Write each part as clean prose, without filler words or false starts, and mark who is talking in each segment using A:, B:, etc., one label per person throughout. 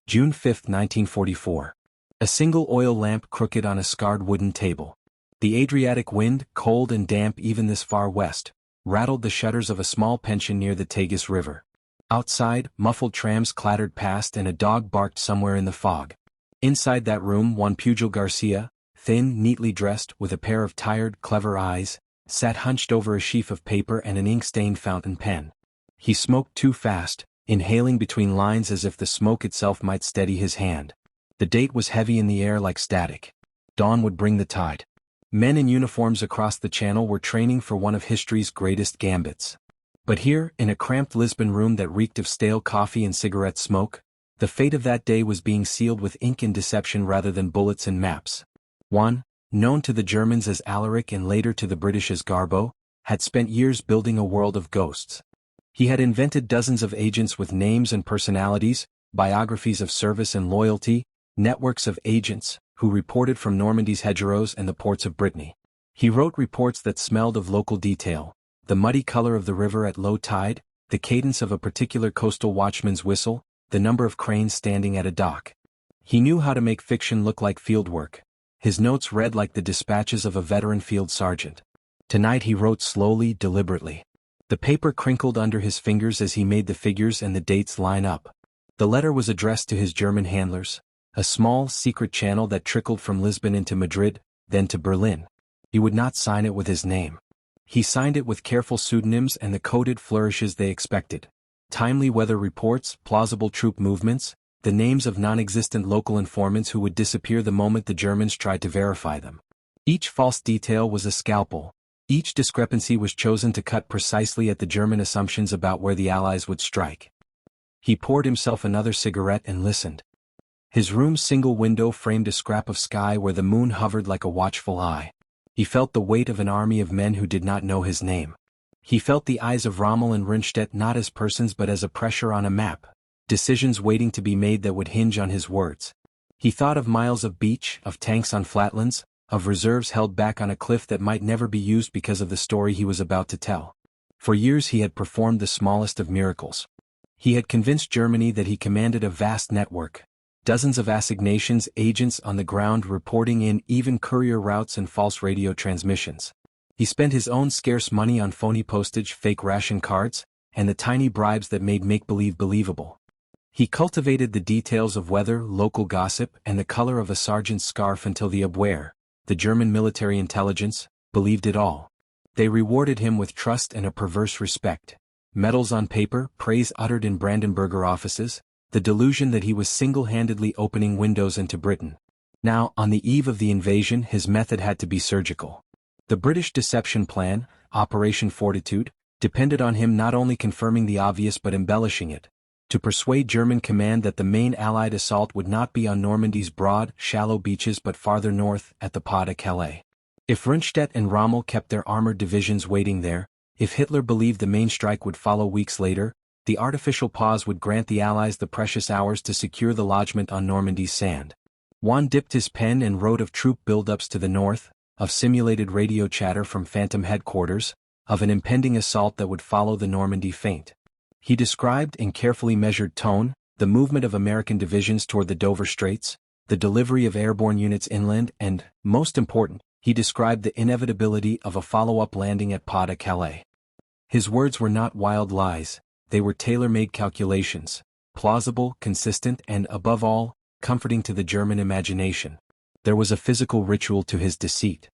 A: June 5, 1944. A single oil lamp crooked on a scarred wooden table. The Adriatic wind, cold and damp even this far west, rattled the shutters of a small pension near the Tagus River. Outside, muffled trams clattered past and a dog barked somewhere in the fog. Inside that room, Juan Pugil Garcia, thin, neatly dressed, with a pair of tired, clever eyes, sat hunched over a sheaf of paper and an ink-stained fountain pen. He smoked too fast, inhaling between lines as if the smoke itself might steady his hand. The date was heavy in the air like static. Dawn would bring the tide. Men in uniforms across the channel were training for one of history's greatest gambits. But here, in a cramped Lisbon room that reeked of stale coffee and cigarette smoke, the fate of that day was being sealed with ink and deception rather than bullets and maps. Juan, known to the Germans as Alaric and later to the British as Garbo, had spent years building a world of ghosts. He had invented dozens of agents with names and personalities, biographies of service and loyalty, networks of agents, who reported from Normandy's hedgerows and the ports of Brittany. He wrote reports that smelled of local detail, the muddy color of the river at low tide, the cadence of a particular coastal watchman's whistle, the number of cranes standing at a dock. He knew how to make fiction look like fieldwork. His notes read like the dispatches of a veteran field sergeant. Tonight he wrote slowly, deliberately. The paper crinkled under his fingers as he made the figures and the dates line up. The letter was addressed to his German handlers, a small, secret channel that trickled from Lisbon into Madrid, then to Berlin. He would not sign it with his name. He signed it with careful pseudonyms and the coded flourishes they expected. Timely weather reports, plausible troop movements, the names of non-existent local informants who would disappear the moment the Germans tried to verify them. Each false detail was a scalpel. Each discrepancy was chosen to cut precisely at the German assumptions about where the Allies would strike. He poured himself another cigarette and listened. His room's single window framed a scrap of sky where the moon hovered like a watchful eye. He felt the weight of an army of men who did not know his name. He felt the eyes of Rommel and Rundstedt not as persons but as a pressure on a map, decisions waiting to be made that would hinge on his words. He thought of miles of beach, of tanks on flatlands, of reserves held back on a cliff that might never be used because of the story he was about to tell. For years he had performed the smallest of miracles. He had convinced Germany that he commanded a vast network. Dozens of assignations, agents on the ground reporting in, even courier routes and false radio transmissions. He spent his own scarce money on phony postage, fake ration cards, and the tiny bribes that made make-believe believable. He cultivated the details of weather, local gossip, and the color of a sergeant's scarf until the Abwehr, the German military intelligence, believed it all. They rewarded him with trust and a perverse respect. Medals on paper, praise uttered in Brandenburger offices, the delusion that he was single-handedly opening windows into Britain. Now, on the eve of the invasion, his method had to be surgical. The British deception plan, Operation Fortitude, depended on him not only confirming the obvious but embellishing it, to persuade German command that the main Allied assault would not be on Normandy's broad, shallow beaches but farther north, at the Pas de Calais. If Rundstedt and Rommel kept their armored divisions waiting there, if Hitler believed the main strike would follow weeks later, the artificial pause would grant the Allies the precious hours to secure the lodgment on Normandy's sand. Juan dipped his pen and wrote of troop buildups to the north, of simulated radio chatter from phantom headquarters, of an impending assault that would follow the Normandy feint. He described, in carefully measured tone, the movement of American divisions toward the Dover Straits, the delivery of airborne units inland, and, most important, he described the inevitability of a follow-up landing at Pas de Calais. His words were not wild lies. They were tailor-made calculations, plausible, consistent, and, above all, comforting to the German imagination. There was a physical ritual to his deceit.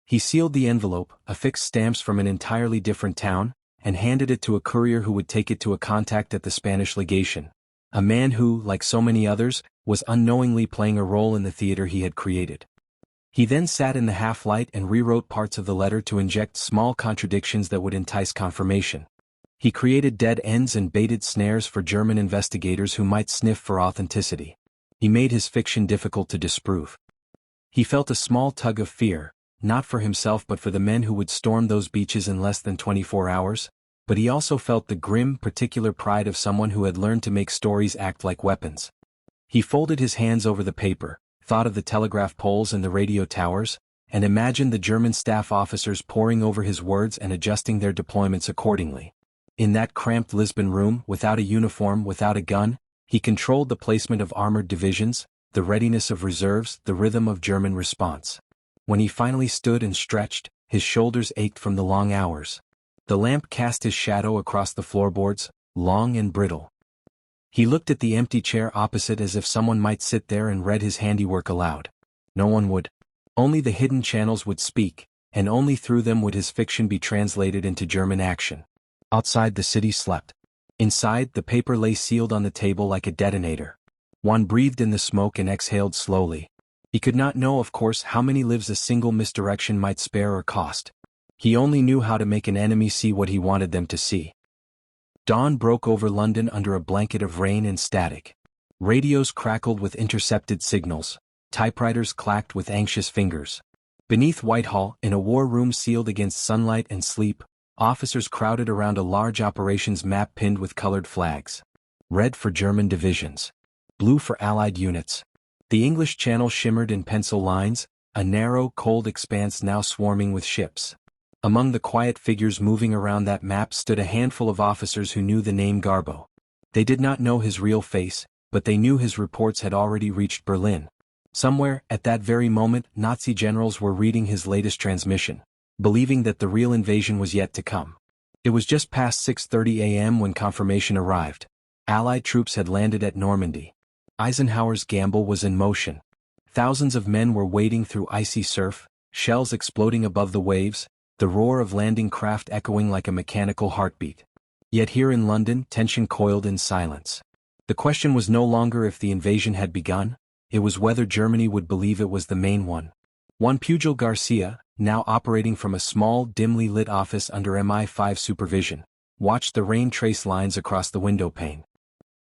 A: He sealed the envelope, affixed stamps from an entirely different town, and handed it to a courier who would take it to a contact at the Spanish legation, a man who, like so many others, was unknowingly playing a role in the theater he had created. He then sat in the half-light and rewrote parts of the letter to inject small contradictions that would entice confirmation. He created dead ends and baited snares for German investigators who might sniff for authenticity. He made his fiction difficult to disprove. He felt a small tug of fear, not for himself but for the men who would storm those beaches in less than 24 hours, but he also felt the grim, particular pride of someone who had learned to make stories act like weapons. He folded his hands over the paper, thought of the telegraph poles and the radio towers, and imagined the German staff officers poring over his words and adjusting their deployments accordingly. In that cramped Lisbon room, without a uniform, without a gun, He controlled the placement of armored divisions, the readiness of reserves, the rhythm of German response. When he finally stood and stretched, his shoulders ached from the long hours. The lamp cast his shadow across the floorboards, long and brittle. He looked at the empty chair opposite as if someone might sit there and read his handiwork aloud. No one would. Only the hidden channels would speak, and only through them would his fiction be translated into German action. Outside the city slept. Inside, the paper lay sealed on the table like a detonator. One breathed in the smoke and exhaled slowly. He could not know, of course, how many lives a single misdirection might spare or cost. He only knew how to make an enemy see what he wanted them to see. Dawn broke over London under a blanket of rain and static. Radios crackled with intercepted signals. Typewriters clacked with anxious fingers. Beneath Whitehall, in a war room sealed against sunlight and sleep, officers crowded around a large operations map pinned with colored flags. Red for German divisions. Blue for Allied units. The English Channel shimmered in pencil lines, a narrow, cold expanse now swarming with ships. Among the quiet figures moving around that map stood a handful of officers who knew the name Garbo. They did not know his real face, but they knew his reports had already reached Berlin. Somewhere, at that very moment, Nazi generals were reading his latest transmission, believing that the real invasion was yet to come. It was just past 6:30 a.m. when confirmation arrived. Allied troops had landed at Normandy. Eisenhower's gamble was in motion. Thousands of men were wading through icy surf, shells exploding above the waves, the roar of landing craft echoing like a mechanical heartbeat. Yet here in London, tension coiled in silence. The question was no longer if the invasion had begun, it was whether Germany would believe it was the main one. Juan Pujol Garcia, now operating from a small, dimly lit office under MI5 supervision, watched the rain trace lines across the window pane.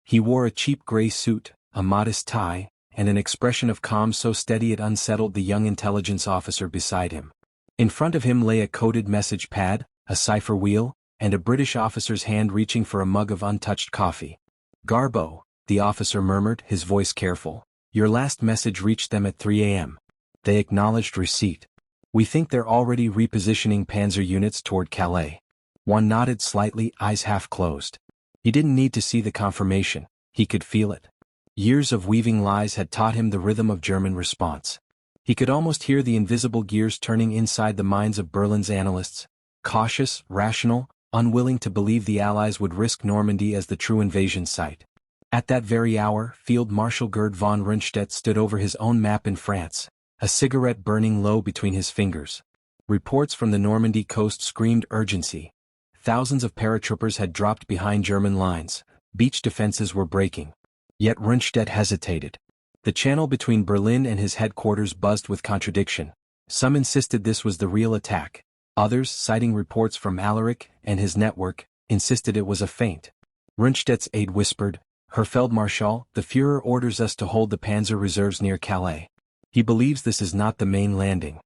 A: He wore a cheap gray suit, a modest tie, and an expression of calm so steady it unsettled the young intelligence officer beside him. In front of him lay a coded message pad, a cipher wheel, and a British officer's hand reaching for a mug of untouched coffee. "Garbo," the officer murmured, his voice careful. "Your last message reached them at 3 a.m. They acknowledged receipt. We think they're already repositioning panzer units toward Calais." One nodded slightly, eyes half closed. He didn't need to see the confirmation, he could feel it. Years of weaving lies had taught him the rhythm of German response. He could almost hear the invisible gears turning inside the minds of Berlin's analysts, cautious, rational, unwilling to believe the Allies would risk Normandy as the true invasion site. At that very hour, Field Marshal Gerd von Rundstedt stood over his own map in France, a cigarette burning low between his fingers. Reports from the Normandy coast screamed urgency. Thousands of paratroopers had dropped behind German lines, beach defenses were breaking. Yet Rundstedt hesitated. The channel between Berlin and his headquarters buzzed with contradiction. Some insisted this was the real attack. Others, citing reports from Alaric and his network, insisted it was a feint. Rundstedt's aide whispered, "Herr Feldmarschall, the Führer orders us to hold the panzer reserves near Calais. He believes this is not the main landing."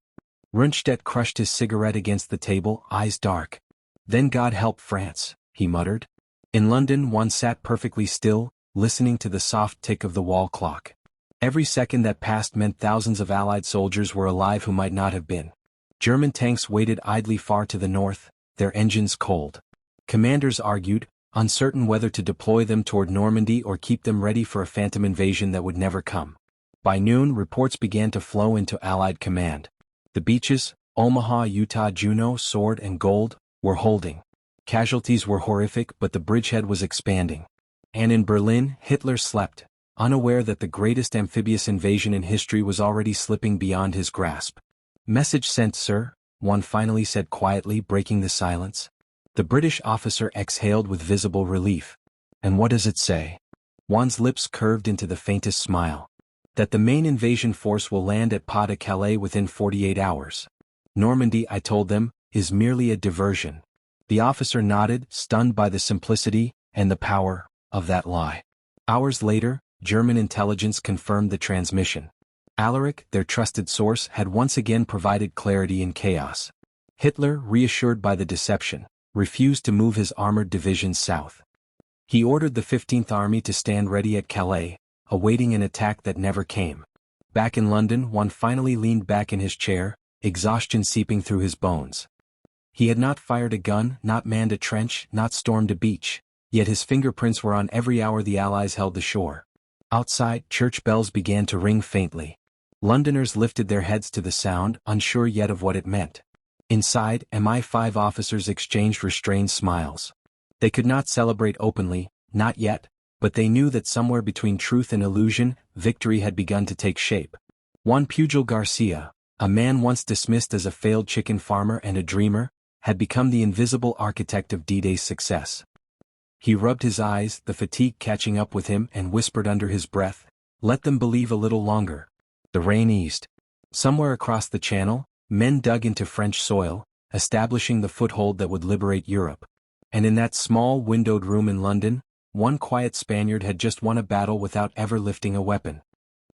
A: Rundstedt crushed his cigarette against the table, eyes dark. "Then God help France," he muttered. In London, one sat perfectly still, listening to the soft tick of the wall clock. Every second that passed meant thousands of Allied soldiers were alive who might not have been. German tanks waited idly far to the north, their engines cold. Commanders argued, uncertain whether to deploy them toward Normandy or keep them ready for a phantom invasion that would never come. By noon, reports began to flow into Allied command. The beaches, Omaha, Utah, Juno, Sword, and Gold, were holding. Casualties were horrific, but the bridgehead was expanding. And in Berlin, Hitler slept, unaware that the greatest amphibious invasion in history was already slipping beyond his grasp. "Message sent, sir," one finally said quietly, breaking the silence. The British officer exhaled with visible relief. "And what does it say?" Juan's lips curved into the faintest smile. "That the main invasion force will land at Pas de Calais within 48 hours. Normandy, I told them, is merely a diversion." The officer nodded, stunned by the simplicity and the power of that lie. Hours later, German intelligence confirmed the transmission. Alaric, their trusted source, had once again provided clarity in chaos. Hitler, reassured by the deception, refused to move his armored divisions south. He ordered the 15th Army to stand ready at Calais, awaiting an attack that never came. Back in London, one finally leaned back in his chair, exhaustion seeping through his bones. He had not fired a gun, not manned a trench, not stormed a beach. yet his fingerprints were on every hour the Allies held the shore. Outside, church bells began to ring faintly. Londoners lifted their heads to the sound, unsure yet of what it meant. Inside, MI5 officers exchanged restrained smiles. They could not celebrate openly, not yet, but they knew that somewhere between truth and illusion, victory had begun to take shape. Juan Pujol Garcia, a man once dismissed as a failed chicken farmer and a dreamer, had become the invisible architect of D-Day's success. He rubbed his eyes, the fatigue catching up with him, and whispered under his breath, "Let them believe a little longer." The rain eased. Somewhere across the channel, men dug into French soil, establishing the foothold that would liberate Europe. And in that small windowed room in London, one quiet Spaniard had just won a battle without ever lifting a weapon.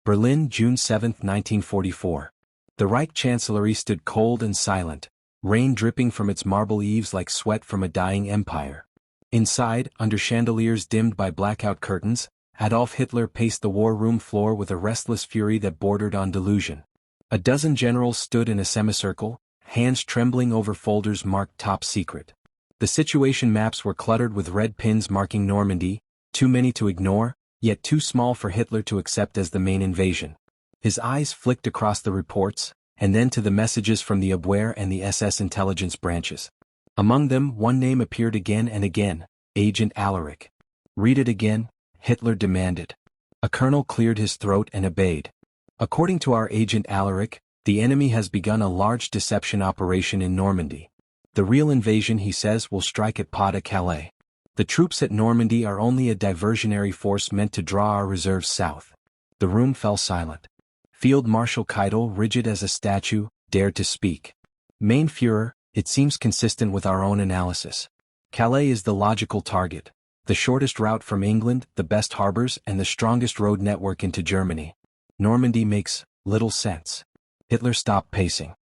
A: Berlin, June 7, 1944. The Reich Chancellery stood cold and silent, rain dripping from its marble eaves like sweat from a dying empire. Inside, under chandeliers dimmed by blackout curtains, Adolf Hitler paced the war room floor with a restless fury that bordered on delusion. A dozen generals stood in a semicircle, hands trembling over folders marked top secret. The situation maps were cluttered with red pins marking Normandy, too many to ignore, yet too small for Hitler to accept as the main invasion. His eyes flicked across the reports, and then to the messages from the Abwehr and the SS intelligence branches. Among them, one name appeared again and again, Agent Alaric. "Read it again," Hitler demanded. A colonel cleared his throat and obeyed. "According to our Agent Alaric, the enemy has begun a large deception operation in Normandy. The real invasion, he says, will strike at Pas de Calais. The troops at Normandy are only a diversionary force meant to draw our reserves south." The room fell silent. Field Marshal Keitel, rigid as a statue, dared to speak. "Mein Führer, it seems consistent with our own analysis. Calais is the logical target, the shortest route from England, the best harbors, and the strongest road network into Germany. Normandy makes little sense." Hitler stopped pacing.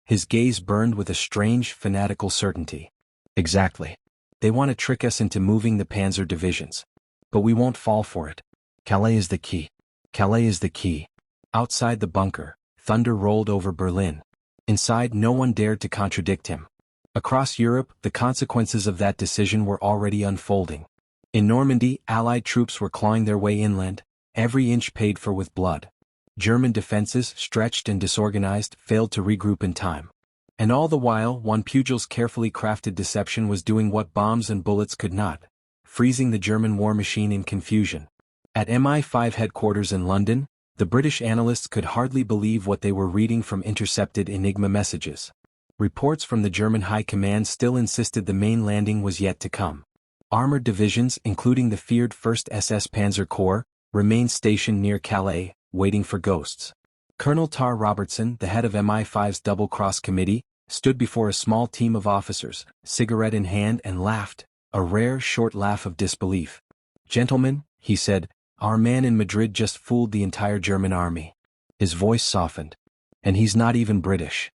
A: His gaze burned with a strange, fanatical certainty. "Exactly. They want to trick us into moving the panzer divisions. But we won't fall for it. Calais is the key. Calais is the key." Outside the bunker, thunder rolled over Berlin. Inside, no one dared to contradict him. Across Europe, the consequences of that decision were already unfolding. In Normandy, Allied troops were clawing their way inland, every inch paid for with blood. German defenses, stretched and disorganized, failed to regroup in time. And all the while, Juan Pujol's carefully crafted deception was doing what bombs and bullets could not, freezing the German war machine in confusion. At MI5 headquarters in London, the British analysts could hardly believe what they were reading from intercepted Enigma messages. Reports from the German High Command still insisted the main landing was yet to come. Armored divisions, including the feared 1st SS Panzer Corps, remained stationed near Calais, waiting for ghosts. Colonel Tar Robertson, the head of MI5's double-cross committee, stood before a small team of officers, cigarette in hand, and laughed, a rare, short laugh of disbelief. "Gentlemen," he said, "our man in Madrid just fooled the entire German army." His voice softened. "And he's not even British."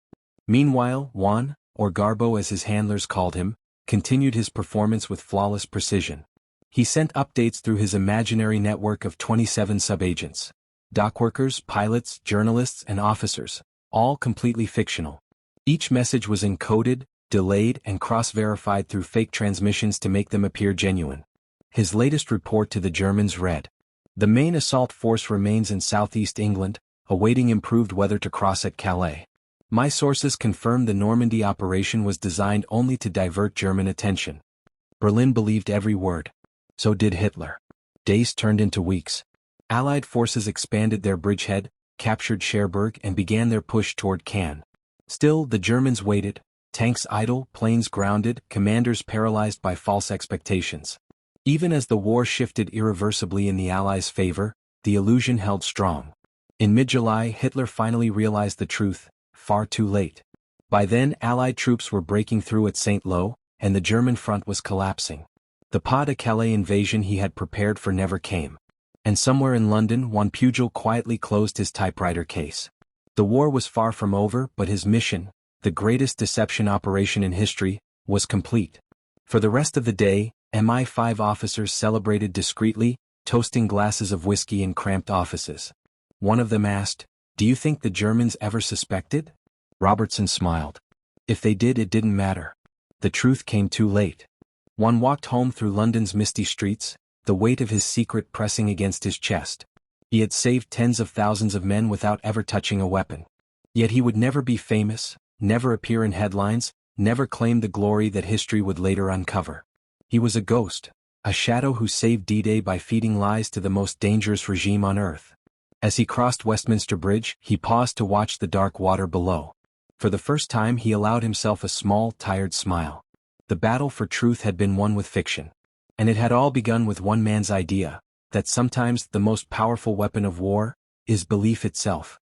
A: Meanwhile, Juan, or Garbo as his handlers called him, continued his performance with flawless precision. He sent updates through his imaginary network of 27 subagents. Dockworkers, pilots, journalists, and officers, all completely fictional. Each message was encoded, delayed, and cross-verified through fake transmissions to make them appear genuine. His latest report to the Germans read, "The main assault force remains in southeast England, awaiting improved weather to cross at Calais. My sources confirm the Normandy operation was designed only to divert German attention." Berlin believed every word. So did Hitler. Days turned into weeks. Allied forces expanded their bridgehead, captured Cherbourg, and began their push toward Cannes. Still, the Germans waited, tanks idle, planes grounded, commanders paralyzed by false expectations. Even as the war shifted irreversibly in the Allies' favor, the illusion held strong. In mid-July, Hitler finally realized the truth, far too late. By then, Allied troops were breaking through at St. Lo, and the German front was collapsing. The Pas de Calais invasion he had prepared for never came. And somewhere in London, Juan Pujol quietly closed his typewriter case. The war was far from over, but his mission, the greatest deception operation in history, was complete. For the rest of the day, MI5 officers celebrated discreetly, toasting glasses of whiskey in cramped offices. One of them asked, "Do you think the Germans ever suspected?" Robertson smiled. "If they did, it didn't matter. The truth came too late." One walked home through London's misty streets, the weight of his secret pressing against his chest. He had saved tens of thousands of men without ever touching a weapon. Yet he would never be famous, never appear in headlines, never claim the glory that history would later uncover. He was a ghost, a shadow who saved D-Day by feeding lies to the most dangerous regime on earth. As he crossed Westminster Bridge, he paused to watch the dark water below. For the first time he allowed himself a small, tired smile. The battle for truth had been won with fiction. And it had all begun with one man's idea, that sometimes the most powerful weapon of war is belief itself.